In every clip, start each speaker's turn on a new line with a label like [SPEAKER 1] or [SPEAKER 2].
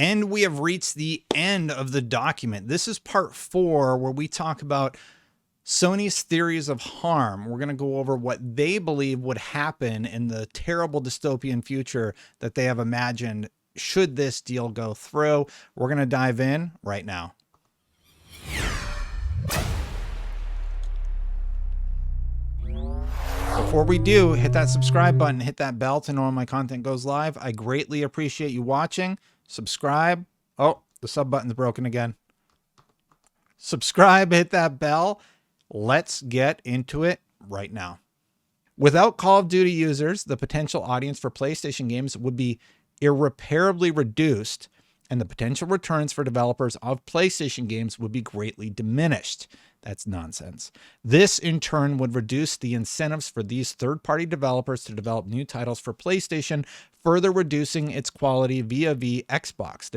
[SPEAKER 1] And we have reached the end of the document. This is part 4, where we talk about Sony's theories of harm. We're going to go over what they believe would happen in the terrible dystopian future that they have imagined should this deal go through. We're going to dive in right now. Before we do, hit that subscribe button, hit that bell to know when my content goes live. I greatly appreciate you watching. Subscribe. Oh, the sub button's broken again. Subscribe, hit that bell. Let's get into it right now. Without Call of Duty users, the potential audience for PlayStation games would be irreparably reduced, and the potential returns for developers of PlayStation games would be greatly diminished. That's nonsense. This, in turn, would reduce the incentives for these third-party developers to develop new titles for PlayStation, further reducing its quality vis-a-vis Xbox,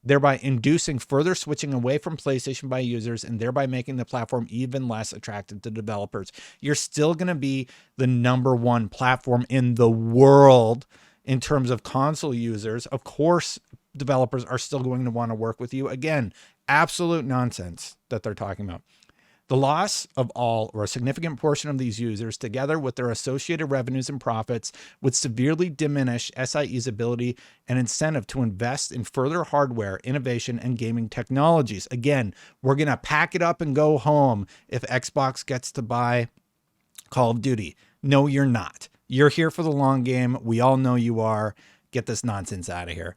[SPEAKER 1] thereby inducing further switching away from PlayStation by users and thereby making the platform even less attractive to developers. You're still going to be the #1 platform in the world in terms of console users. Of course, developers are still going to want to work with you. Again, absolute nonsense that they're talking about. The loss of all or a significant portion of these users, together with their associated revenues and profits, would severely diminish SIE's ability and incentive to invest in further hardware, innovation, and gaming technologies. Again, we're going to pack it up and go home if Xbox gets to buy Call of Duty. No, you're not. You're here for the long game. We all know you are. Get this nonsense out of here.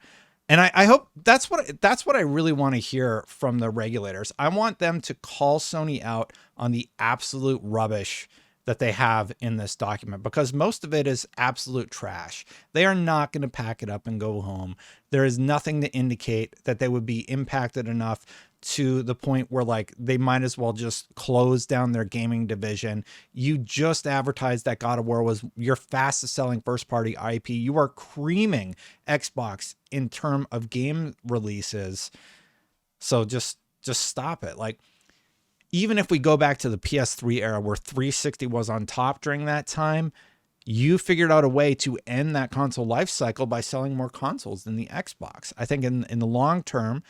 [SPEAKER 1] And I hope that's what I really want to hear from the regulators. I want them to call Sony out on the absolute rubbish that they have in this document, because most of it is absolute trash. They are not going to pack it up and go home. There is nothing to indicate that they would be impacted enough to the point where, like, they might as well just close down their gaming division. You just advertised that God of War was your fastest selling first party IP. You are creaming Xbox in terms of game releases. So just stop it. Like, even if we go back to the PS3 era where 360 was on top during that time, you figured out a way to end that console life cycle by selling more consoles than the Xbox. I think in the long term,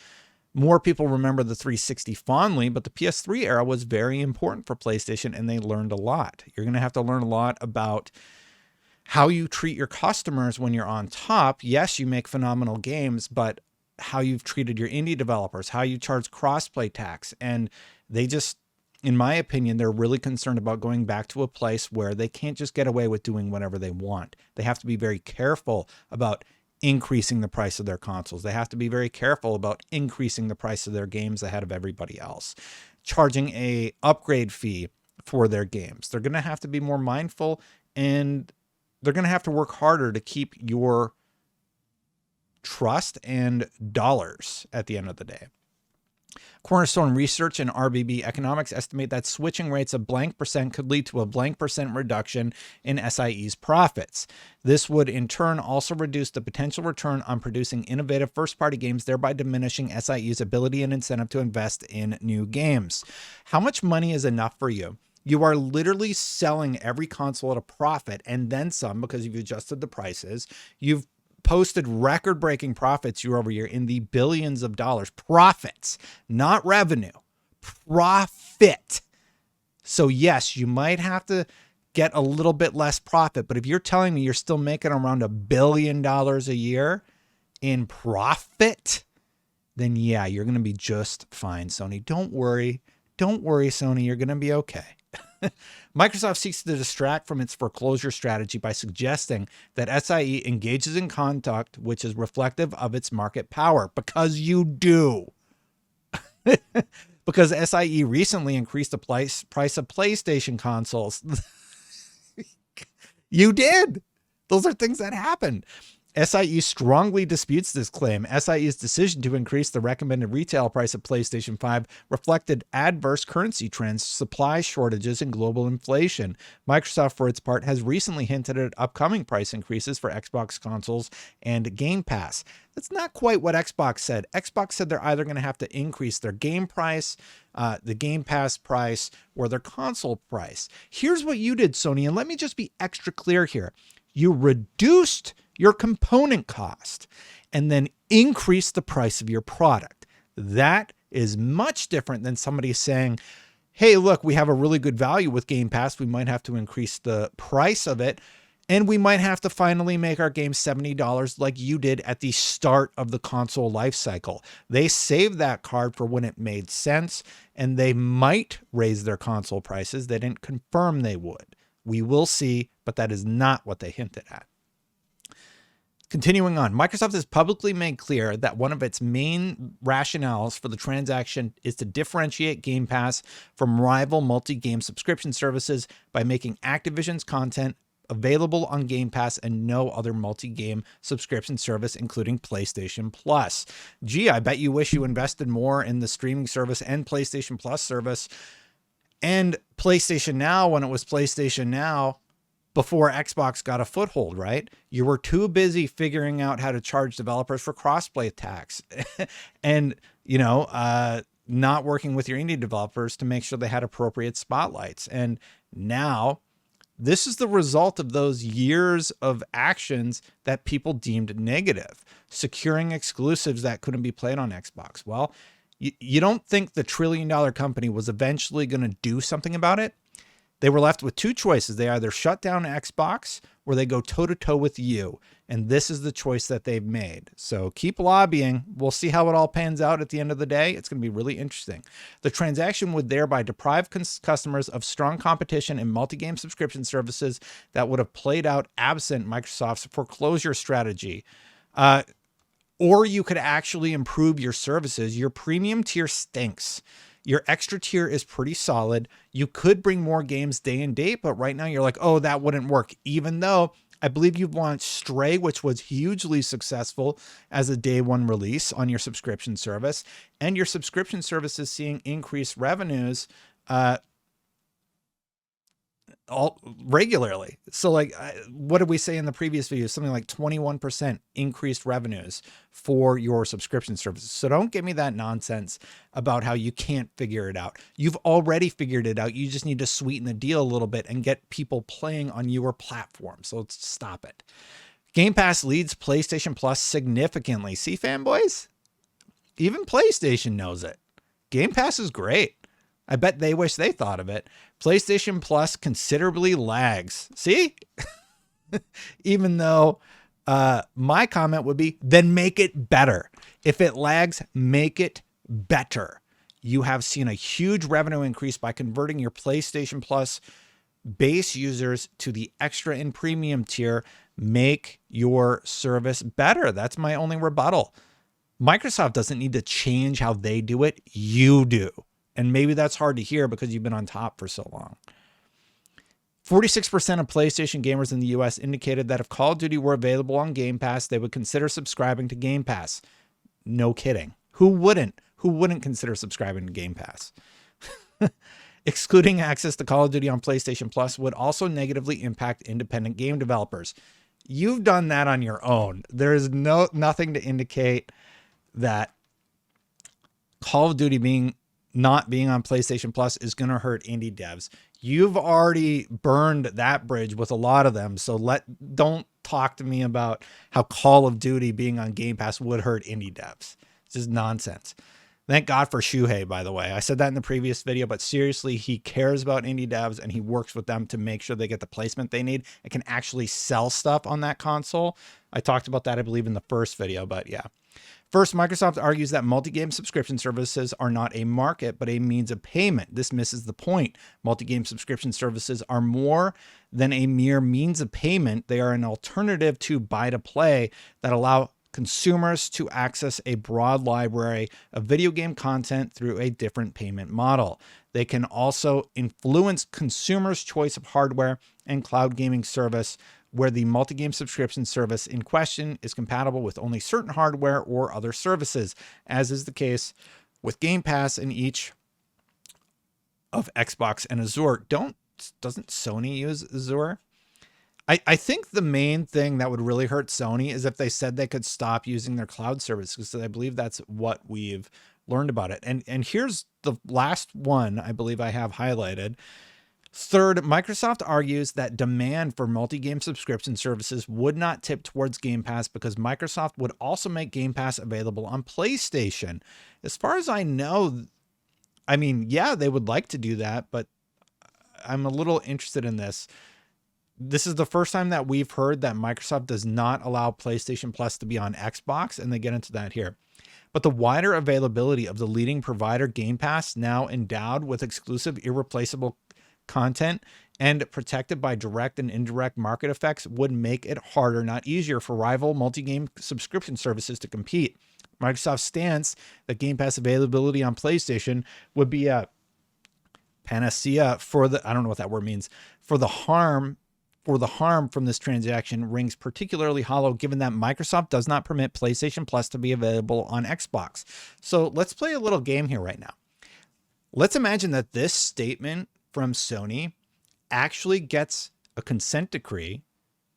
[SPEAKER 1] more people remember the 360 fondly, but the PS3 era was very important for PlayStation, and they learned a lot. You're going to have to learn a lot about how you treat your customers when you're on top. Yes, you make phenomenal games, but how you've treated your indie developers, how you charge crossplay tax. And they just, in my opinion, they're really concerned about going back to a place where they can't just get away with doing whatever they want. They have to be very careful about increasing the price of their consoles. They have to be very careful about increasing the price of their games ahead of everybody else, charging a upgrade fee for their games. They're going to have to be more mindful, and they're going to have to work harder to keep your trust and dollars at the end of the day. Cornerstone Research and RBB Economics estimate that switching rates of blank percent could lead to a blank percent reduction in SIE's profits. This would in turn also reduce the potential return on producing innovative first-party games, thereby diminishing SIE's ability and incentive to invest in new games. How much money is enough for you? You are literally selling every console at a profit and then some, because you've adjusted the prices. You've posted record-breaking profits year over year in the billions of dollars. Profits, not revenue. Profit. So yes, you might have to get a little bit less profit, but if you're telling me you're still making around $1 billion a year in profit, then yeah, you're going to be just fine, Sony. Don't worry. Don't worry, Sony. You're going to be okay. Microsoft seeks to distract from its foreclosure strategy by suggesting that SIE engages in conduct which is reflective of its market power, because you do. Because SIE recently increased the price of PlayStation consoles. You did. Those are things that happened. SIE strongly disputes this claim. SIE's decision to increase the recommended retail price of PlayStation 5 reflected adverse currency trends, supply shortages, and global inflation. Microsoft, for its part, has recently hinted at upcoming price increases for Xbox consoles and Game Pass. That's not quite what Xbox said. Xbox said they're either going to have to increase their game price, the Game Pass price, or their console price. Here's what you did, Sony, and let me just be extra clear here. You reduced your component cost and then increased the price of your product. That is much different than somebody saying, hey, look, we have a really good value with Game Pass. We might have to increase the price of it. And we might have to finally make our game $70 like you did at the start of the console life cycle. They saved that card for when it made sense, and they might raise their console prices. They didn't confirm they would. We will see, but that is not what they hinted at. Continuing on, Microsoft has publicly made clear that one of its main rationales for the transaction is to differentiate Game Pass from rival multi-game subscription services by making Activision's content available on Game Pass and no other multi-game subscription service, including PlayStation Plus. Gee, I bet you wish you invested more in the streaming service and PlayStation Plus service and PlayStation Now when it was PlayStation Now before Xbox got a foothold, right? You were too busy figuring out how to charge developers for crossplay tax and, not working with your indie developers to make sure they had appropriate spotlights. And now this is the result of those years of actions that people deemed negative, securing exclusives that couldn't be played on Xbox. Well, you don't think the $1 trillion company was eventually going to do something about it? They were left with two choices. They either shut down Xbox or they go toe-to-toe with you. And this is the choice that they've made. So keep lobbying. We'll see how it all pans out at the end of the day. It's going to be really interesting. The transaction would thereby deprive customers of strong competition in multi-game subscription services that would have played out absent Microsoft's foreclosure strategy. Or you could actually improve your services. Your premium tier stinks. Your extra tier is pretty solid. You could bring more games day and date, but right now you're like, oh, that wouldn't work. Even though I believe you've launched Stray, which was hugely successful as a day one release on your subscription service, and your subscription service is seeing increased revenues all regularly. So like, what did we say in the previous video? Something like 21% increased revenues for your subscription services. So don't give me that nonsense about how you can't figure it out. You've already figured it out. You just need to sweeten the deal a little bit and get people playing on your platform. So let's stop it. Game Pass leads PlayStation Plus significantly. See, fanboys? Even PlayStation knows it. Game Pass is great. I bet they wish they thought of it. PlayStation Plus considerably lags. See? Even though my comment would be, then make it better. If it lags, make it better. You have seen a huge revenue increase by converting your PlayStation Plus base users to the extra and premium tier. Make your service better. That's my only rebuttal. Microsoft doesn't need to change how they do it. You do. And maybe that's hard to hear because you've been on top for so long. 46% of PlayStation gamers in the US indicated that if Call of Duty were available on Game Pass, they would consider subscribing to Game Pass. No kidding. Who wouldn't? Who wouldn't consider subscribing to Game Pass? Excluding access to Call of Duty on PlayStation Plus would also negatively impact independent game developers. You've done that on your own. There is nothing to indicate that Call of Duty not being on PlayStation Plus is going to hurt indie devs. You've already burned that bridge with a lot of them. So don't talk to me about how Call of Duty being on Game Pass would hurt indie devs. It's just nonsense. Thank God for Shuhei, by the way. I said that in the previous video, but seriously, he cares about indie devs and he works with them to make sure they get the placement they need and can actually sell stuff on that console. I talked about that, I believe, in the first video, but yeah. First, Microsoft argues that multi-game subscription services are not a market, but a means of payment. This misses the point. Multi-game subscription services are more than a mere means of payment. They are an alternative to buy-to-play that allow consumers to access a broad library of video game content through a different payment model. They can also influence consumers' choice of hardware and cloud gaming service, where the multi-game subscription service in question is compatible with only certain hardware or other services, as is the case with Game Pass in each of Xbox and Azure. Doesn't Sony use Azure? I think the main thing that would really hurt Sony is if they said they could stop using their cloud service, because I believe that's what we've learned about it. And here's the last one I believe I have highlighted. Third, Microsoft argues that demand for multi-game subscription services would not tip towards Game Pass because Microsoft would also make Game Pass available on PlayStation. As far as I know, I mean, yeah, they would like to do that, but I'm a little interested in this. This is the first time that we've heard that Microsoft does not allow PlayStation Plus to be on Xbox, and they get into that here. But the wider availability of the leading provider, Game Pass, now endowed with exclusive, irreplaceable content and protected by direct and indirect market effects, would make it harder, not easier, for rival multi-game subscription services to compete. Microsoft's stance that Game Pass availability on PlayStation would be a panacea for the, I don't know what that word means, for the harm from this transaction rings particularly hollow, given that Microsoft does not permit PlayStation Plus to be available on Xbox. So let's play a little game here right now. Let's imagine that this statement from Sony actually gets a consent decree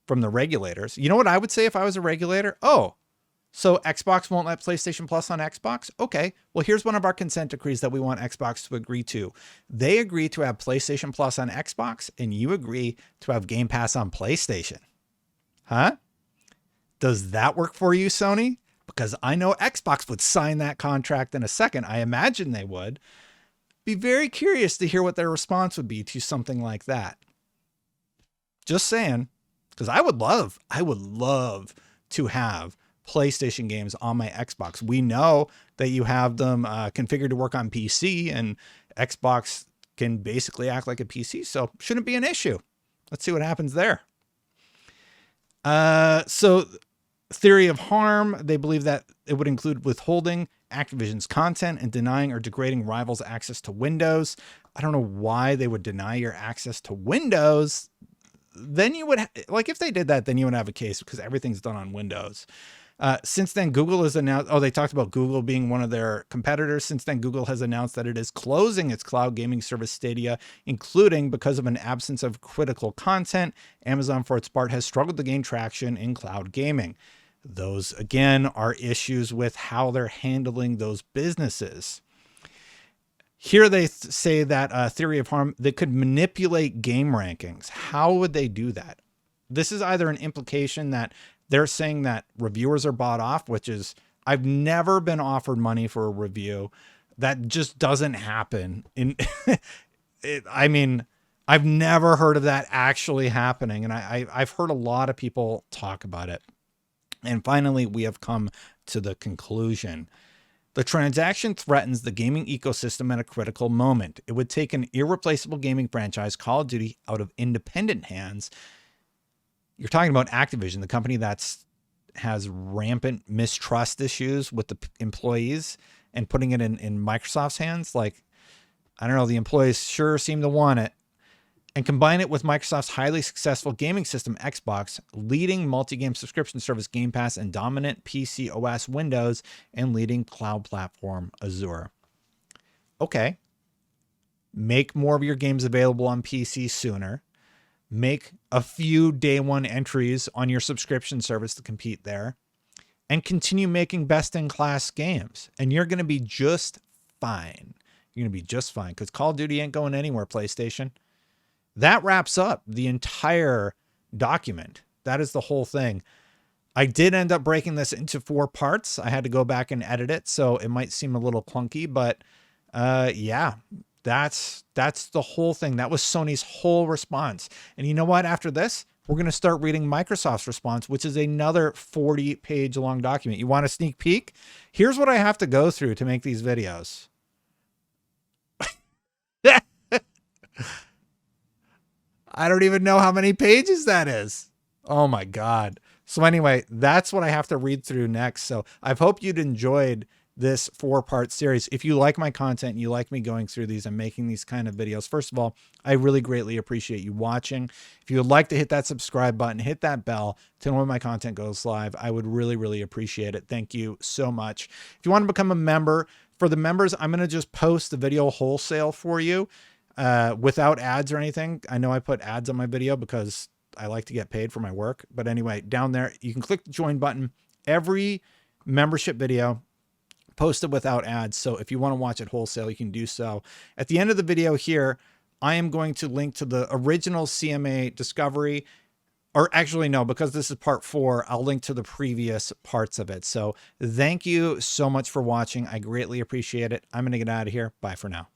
[SPEAKER 1] from the regulators. You know what I would say if I was a regulator? Oh, so Xbox won't let PlayStation Plus on Xbox? Okay, well, here's one of our consent decrees that we want Xbox to agree to. They agree to have PlayStation Plus on Xbox, and you agree to have Game Pass on PlayStation. Huh? Does that work for you, Sony? Because I know Xbox would sign that contract in a second. I imagine they would. Be very curious to hear what their response would be to something like that. Just saying, because I would love to have PlayStation games on my Xbox. We know that you have them configured to work on PC, and Xbox can basically act like a PC, so shouldn't be an issue. Let's see what happens there. So theory of harm, they believe that it would include withholding Activision's content and denying or degrading rivals' access to Windows. I don't know why they would deny your access to Windows. Then you would, like, if they did that, then you would have a case because everything's done on Windows. Since then, Google has announced, they talked about Google being one of their competitors. Since then, Google has announced that it is closing its cloud gaming service Stadia, including because of an absence of critical content. Amazon, for its part, has struggled to gain traction in cloud gaming. Those, again, are issues with how they're handling those businesses. Here they say that theory of harm, they could manipulate game rankings. How would they do that? This is either an implication that they're saying that reviewers are bought off, which is, I've never been offered money for a review. That just doesn't happen. I mean, I've never heard of that actually happening. And I've heard a lot of people talk about it. And finally, we have come to the conclusion. The transaction threatens the gaming ecosystem at a critical moment. It would take an irreplaceable gaming franchise, Call of Duty, out of independent hands. You're talking about Activision, the company has rampant mistrust issues with the employees, and putting it in Microsoft's hands. Like, I don't know, the employees sure seem to want it. And combine it with Microsoft's highly successful gaming system, Xbox, leading multi-game subscription service Game Pass, and dominant PC OS Windows, and leading cloud platform Azure. Okay. Make more of your games available on PC sooner. Make a few day one entries on your subscription service to compete there. And continue making best-in-class games. And you're going to be just fine. You're going to be just fine, because Call of Duty ain't going anywhere, PlayStation. That wraps up the entire document. That is the whole thing. I did end up breaking this into 4 parts. I had to go back and edit it, so it might seem a little clunky, but yeah, that's the whole thing. That was Sony's whole response. And you know what? After this, we're going to start reading Microsoft's response, which is another 40-page long document. You want a sneak peek? Here's what I have to go through to make these videos. I don't even know how many pages that is. Oh my God. So anyway, that's what I have to read through next. So I hope you'd enjoyed this 4-part series. If you like my content and you like me going through these and making these kind of videos, first of all, I really greatly appreciate you watching. If you would like to hit that subscribe button, hit that bell to know when my content goes live, I would really, really appreciate it. Thank you so much. If you want to become a member, for the members, I'm going to just post the video wholesale for you. Without ads or anything. I know I put ads on my video because I like to get paid for my work. But anyway, down there, you can click the join button. Every membership video posted without ads. So if you want to watch it wholesale, you can do so. At the end of the video here, I am going to link to the original CMA discovery, or actually no, because this is part 4, I'll link to the previous parts of it. So thank you so much for watching. I greatly appreciate it. I'm going to get out of here. Bye for now.